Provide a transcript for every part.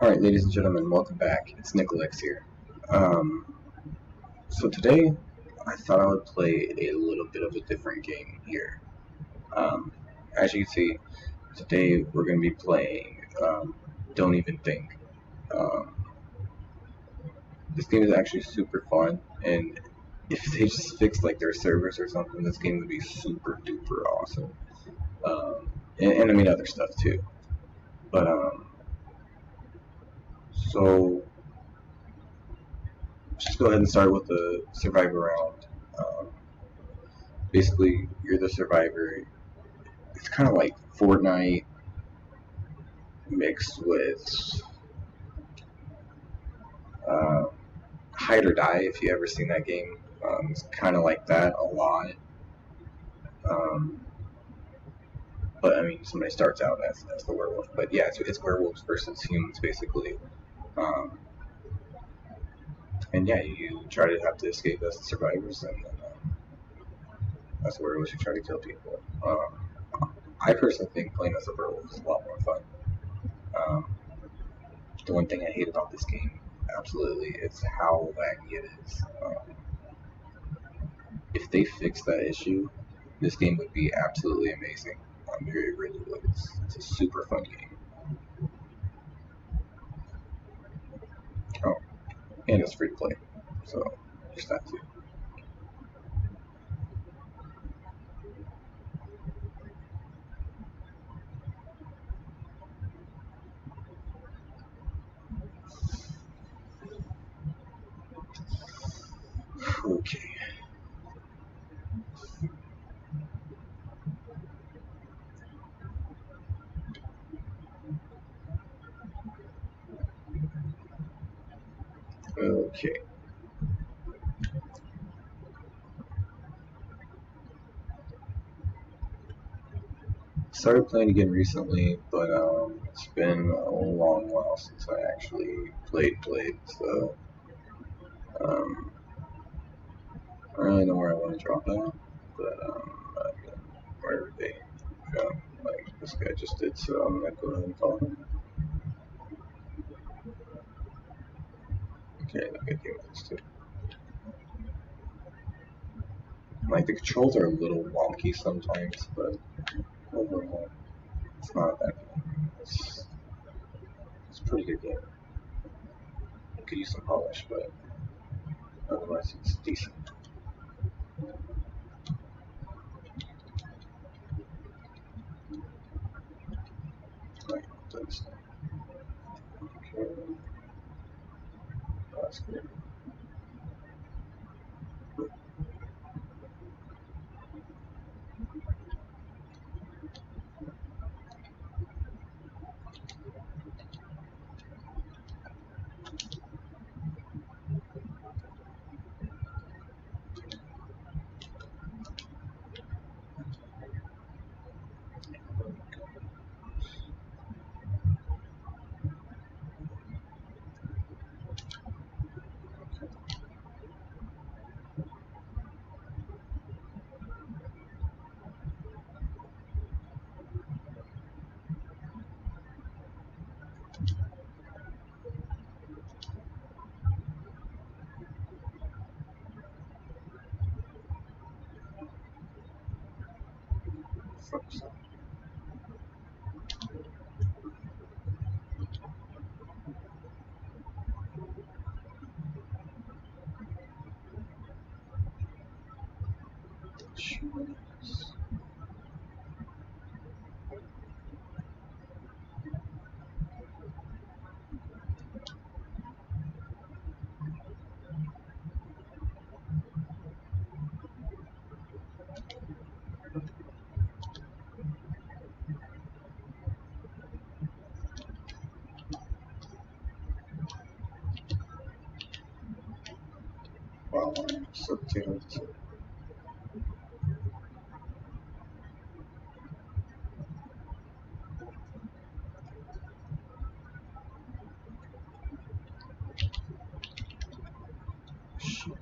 Alright, ladies and gentlemen, welcome back. It's Nicholas here. So today, I thought I would play a little bit of a different game here. As you can see, today we're going to be playing Don't Even Think. This game is actually super fun, and if they just fixed like their servers or something, this game would be super duper awesome. And I mean other stuff too. But so just go ahead and start with the survivor round. Basically, you're the survivor. It's kind of like Fortnite mixed with uh, Hide or Die. If you ever seen that game, it's kind of like that a lot. Um, but I mean, somebody starts out as the werewolf. But yeah, it's werewolves versus humans basically. Um, and yeah, you try to have to escape as the survivors, and then, as werewolves, you try to kill people. I personally think playing as a werewolf is a lot more fun. Um, the one thing I hate about this game, absolutely, is how laggy it is. If they fix that issue, this game would be absolutely amazing. It really would. It's a super fun game. Oh, and it's free to play, so just that too. Okay. Okay. Started playing again recently, but it's been a long while since I actually played. So um, I don't really know where I want to drop out, but wherever they go, like this guy just did. So I'm gonna go ahead and follow him. Okay, I'll get you this too. Like the controls are a little wonky sometimes, but overall, it's not that bad. It's a pretty good game. Could use some polish, but otherwise it's decent. Right, that's okay. That's good. Focus on. Wow, I'm so talented. Shit.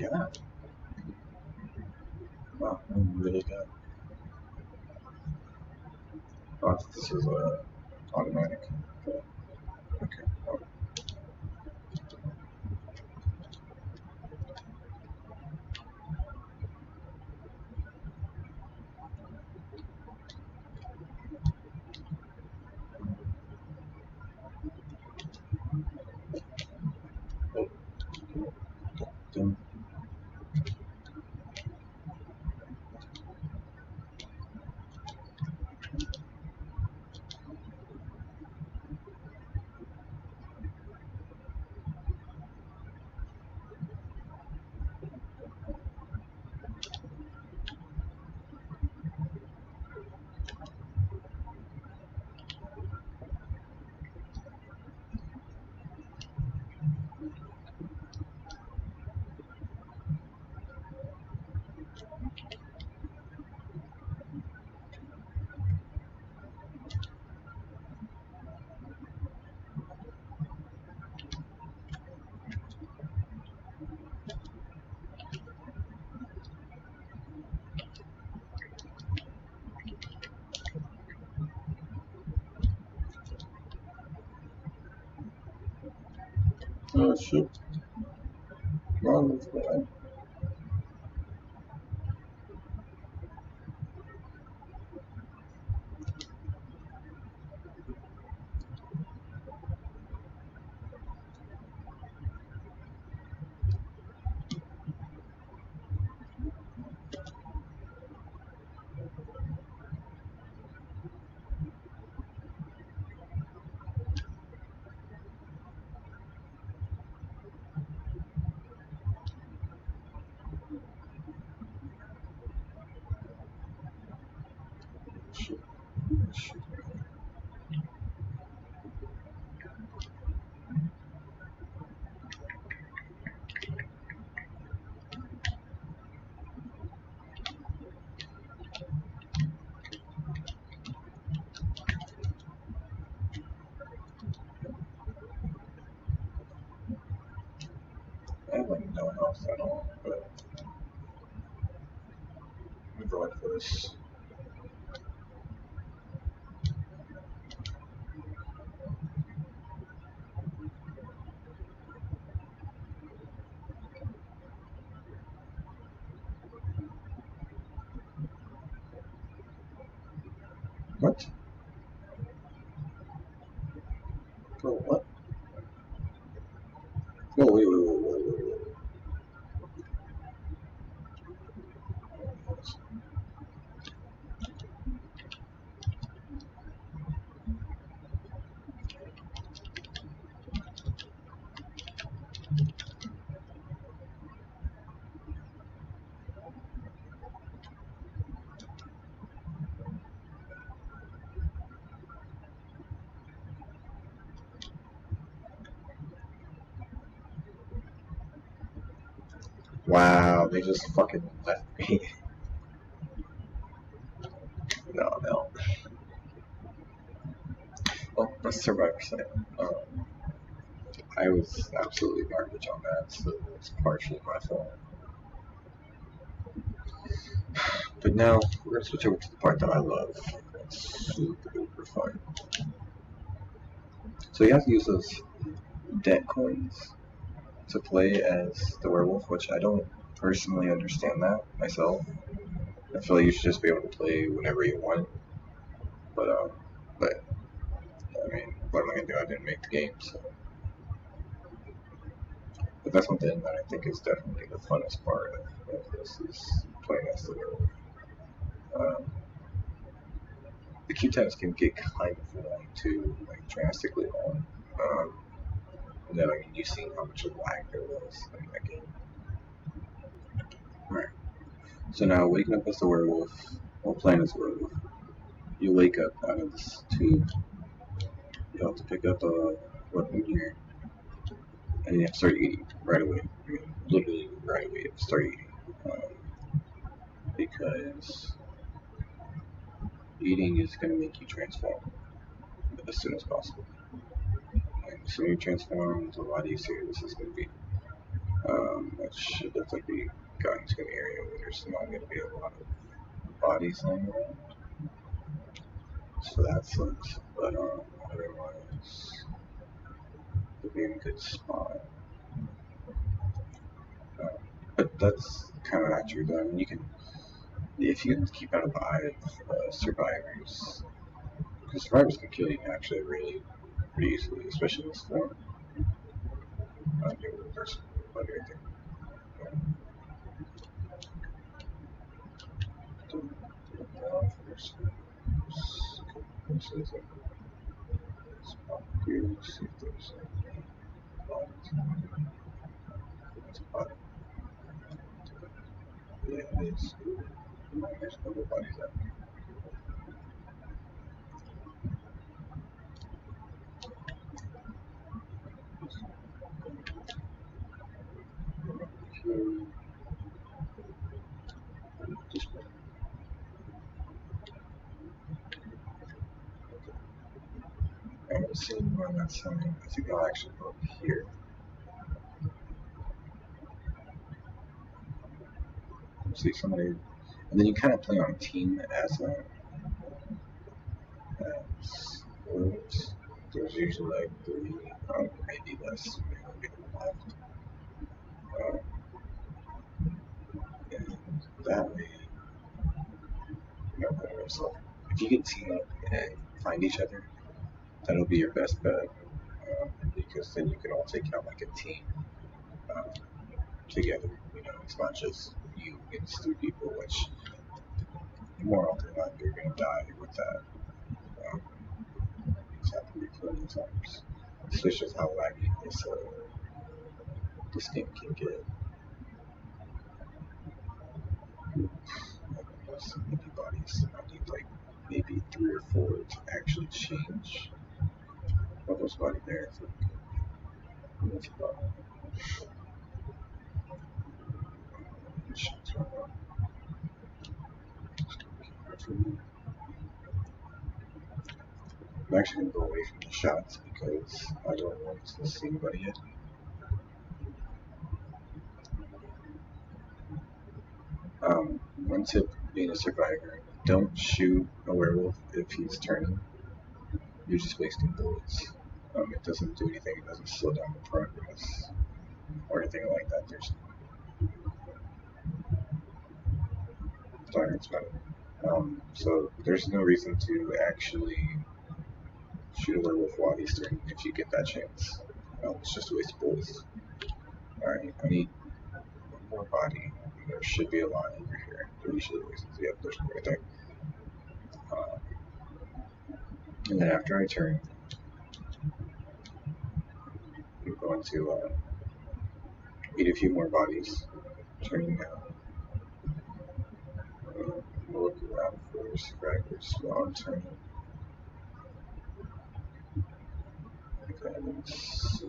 god. Wow, I'm really good. Oh, I thought this was automatic. Okay. Oh, oh, done. Oh shit. Wrong with that. Shit. Shit. I have like no health at all, but I'm going for this. What? For what? Whoa, wait, wait, wait, wait, wait, wait. Wow, they just fucking left me. No, no. Well, that's Survivor site. I was absolutely garbage on that, so it's partially my fault. But now we're gonna switch over to the part that I love. It's super duper fun. So you have to use those debt coins to play as the werewolf, which I don't personally understand that myself. I feel like you should just be able to play whenever you want. But but I mean, what am I gonna do? I didn't make the game, so. But that's one thing that I think is definitely the funnest part of this is playing as the werewolf. Um, the queue times can get kind of long too, like drastically long. Um, and then I mean, you've seen how much lag there was in that game. Alright. So now waking up as the werewolf, or playing as a werewolf, you wake up out of this tube. You have to pick up a weapon here, and you have to start eating right away. I mean, literally right away. You have to start eating. Because eating is going to make you transform as soon as possible. And the sooner you transform, the lot easier this is going to be. That should look like we got into an area where there's not going to be a lot of bodies laying around, so that sucks. But otherwise, it'll be a good spot. Uh, but that's kind of not true though. I mean, you can, if you can keep out of the eye of survivors, because survivors can kill you actually really pretty easily, especially in this form. Get rid of the person, but right there. See if there's yeah, it is. There's a couple bodies out there. Just I haven't seen one on that side. I think I'll actually go up here. See somebody, and then you kind of play on a team as wolves. There's usually like three, maybe less, maybe left. Uh, and that way, so if you can team up and find each other, that'll be your best bet. Because then you can all take out like a team uh, together. It's not just you against three people, which more often than not you're going to die with that. Um, it's happened to me plenty of times. Especially with how laggy this game can get. So many bodies. I need like maybe 3 or 4 to actually change. What was body there? It's like, it's about, I'm actually going to go away from the shots because I don't want to see anybody yet. One tip being a survivor, don't shoot a werewolf if he's turning. You're just wasting bullets. It doesn't do anything, it doesn't slow down the progress or anything like that. There's darn about it. So there's no reason to actually shoot a werewolf while he's turning if you get that chance. It's just a waste of bullets. Alright, I need one more body. There should be a lot over here. There usually is. Yep, there's one right there. And then after I turn, I'm going to eat a few more bodies. Turning now. Look around for survivors while I'm turning. Okay, let's see.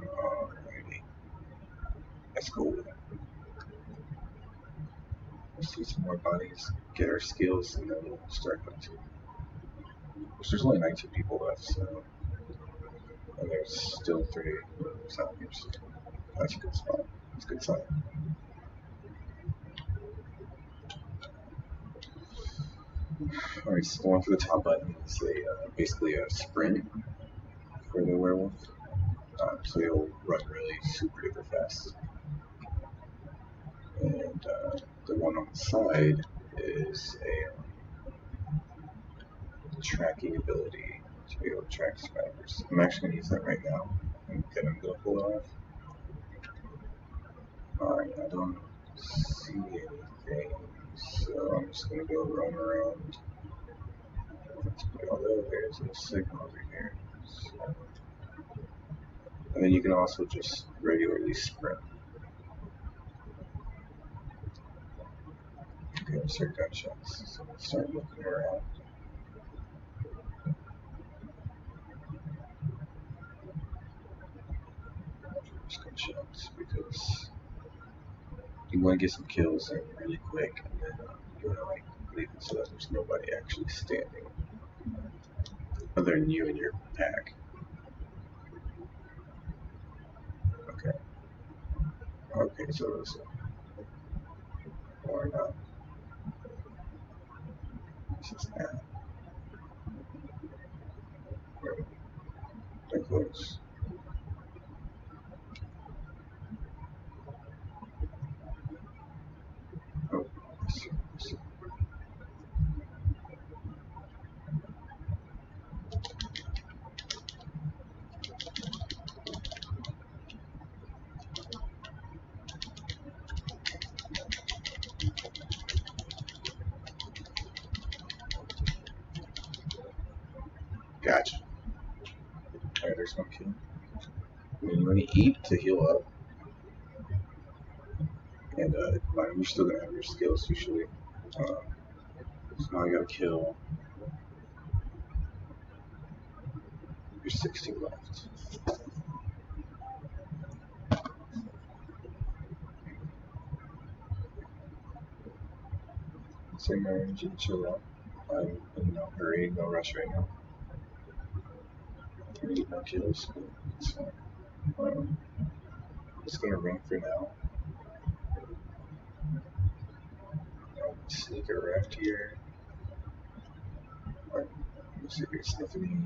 Alrighty. Let's go. Let's see some more bodies, get our skills, and then we'll start hunting. There's only 19 people left, so and there's still 3 zombies. That's a good spot. That's a good sign. Alright, so going for the top button is basically a sprint for the werewolf. So you'll run really super duper fast. And the one on the side is a tracking ability to be able to track survivors. I'm actually going to use that right now, and then I'm going to pull it off. Alright, I don't see anything, so I'm just going to go roam around. Although there's a signal over here. So. And then you can also just regularly sprint. Okay, start gunshots. So let's start looking around. Just gunshots because you want to get some kills in really quick, and then you want to like leave it so that there's nobody actually standing. other than you and your pack. Okay. Okay, so this or not. This is not. They're close. Oh, I see. Gotcha. Alright, there's one kill. When you want to eat to heal up, and you're still gonna have your skills usually. So now I gotta kill. There's 16 left. Same range and chill out. I'm in no hurry, no rush right now. I need more kills, but it's fine. Um, just gonna run for now. Sneak around here. Let me see if I can sniff any.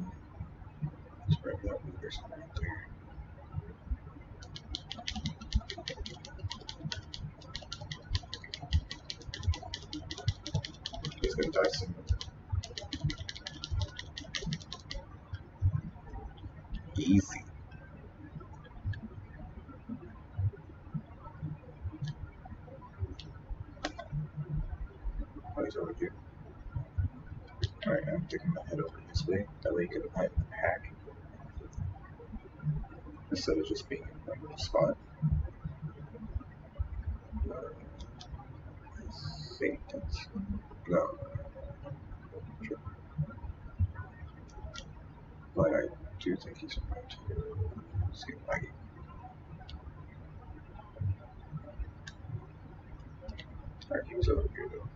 Spread that with there's something out there. He's gonna die soon. Easy. Oh, he's over here. Alright, I'm taking my head over this way. That way you can hide in the pack instead of just being in one little spot. I think that's. No. But I do think he's about to see if I can. Alright, he was over here though.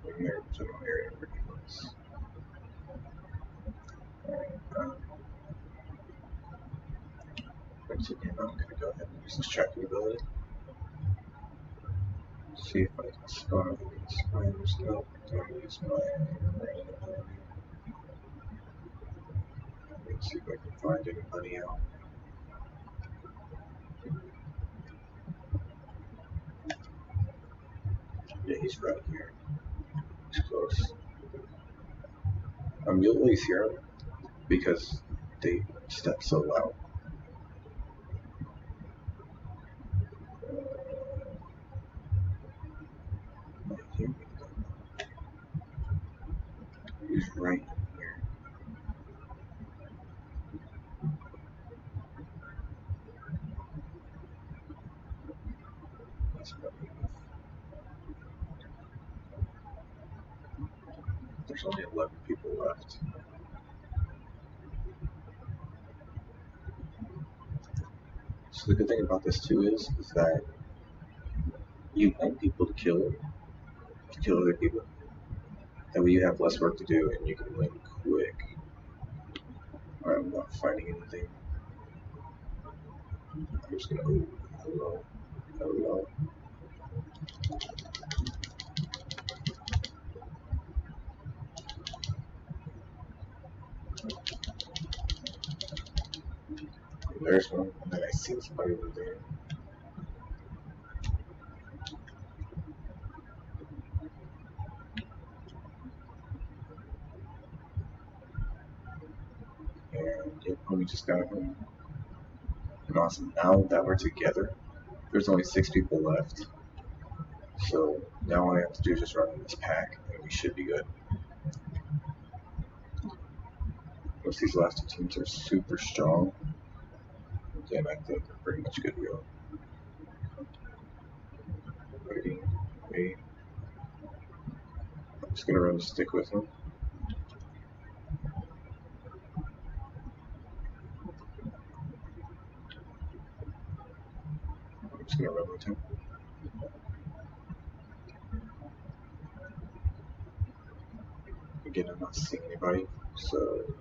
In there, general area where he was. Alright, once again, I'm gonna go ahead and use this tracking ability. See if I can spawn these spiders. Nope, don't use my rain ability. Let's see if I can find anybody out. Yeah, he's right here. He's close. You'll always hear them because they step so loud. He's right here. There's only 11 people left. So the good thing about this too is that you want people to kill other people. That way you have less work to do and you can win quick. I'm not finding anything. I'm just gonna. Oh, hello. Hello. There's one. And then I see somebody over there. And yeah, we just got home. And awesome. Now that we're together, there's only 6 people left. So now all I have to do is just run in this pack, and we should be good. Most of these last 2 teams are super strong. Again, I think they're pretty much good to go. Wait. I'm just gonna run the stick with him. I'm just gonna run with him. Again, I'm not seeing anybody, so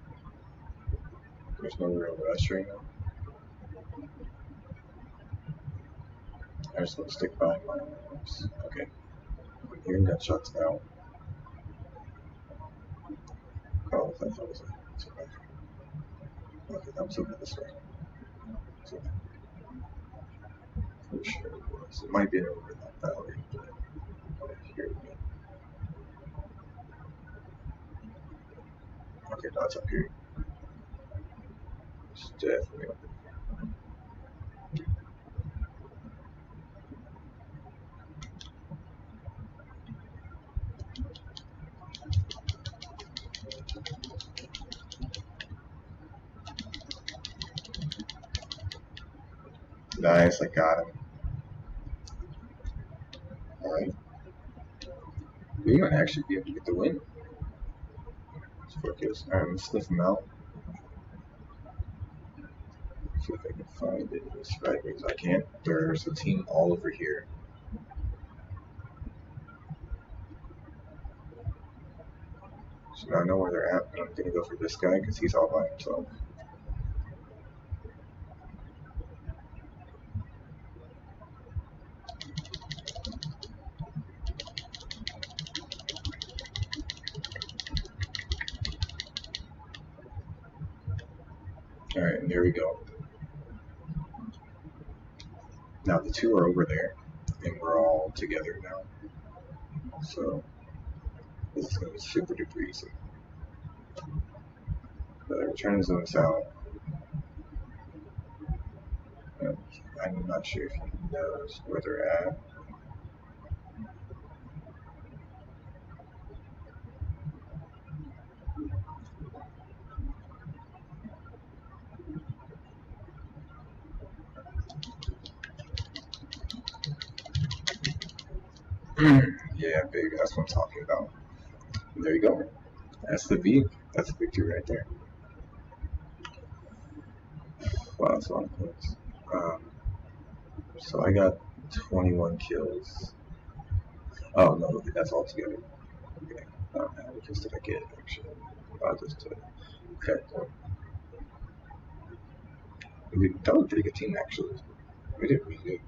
There's no real rush right now. I just want to stick by my arms. Okay. I'm hearing gunshots now. Oh, I thought it was a. Okay, I'm zooming this way. So, pretty sure it was. It might be over in that valley, but here we go. Okay, no, it's up here. It's definitely up there. Nice, I got him. Alright. We might actually be able to get the win. Let's focus. Alright, let's sniff him out. See if I can find it in this right because I can't. There's a team all over here. So now I know where they're at, and I'm gonna go for this guy because he's all by himself. Alright, and there we go. Now the two are over there, and we're all together now. So this is gonna be super duper easy. But we're trying to zoom this out. And I'm not sure if he knows where they're at. Yeah, baby, that's what I'm talking about. And there you go. That's the V. That's a victory right there. Wow, that's a lot of points. So I got 21 kills. Oh no, that's all together. Okay. How many kills did I get actually? Just okay. That was a pretty good team actually. We did really good.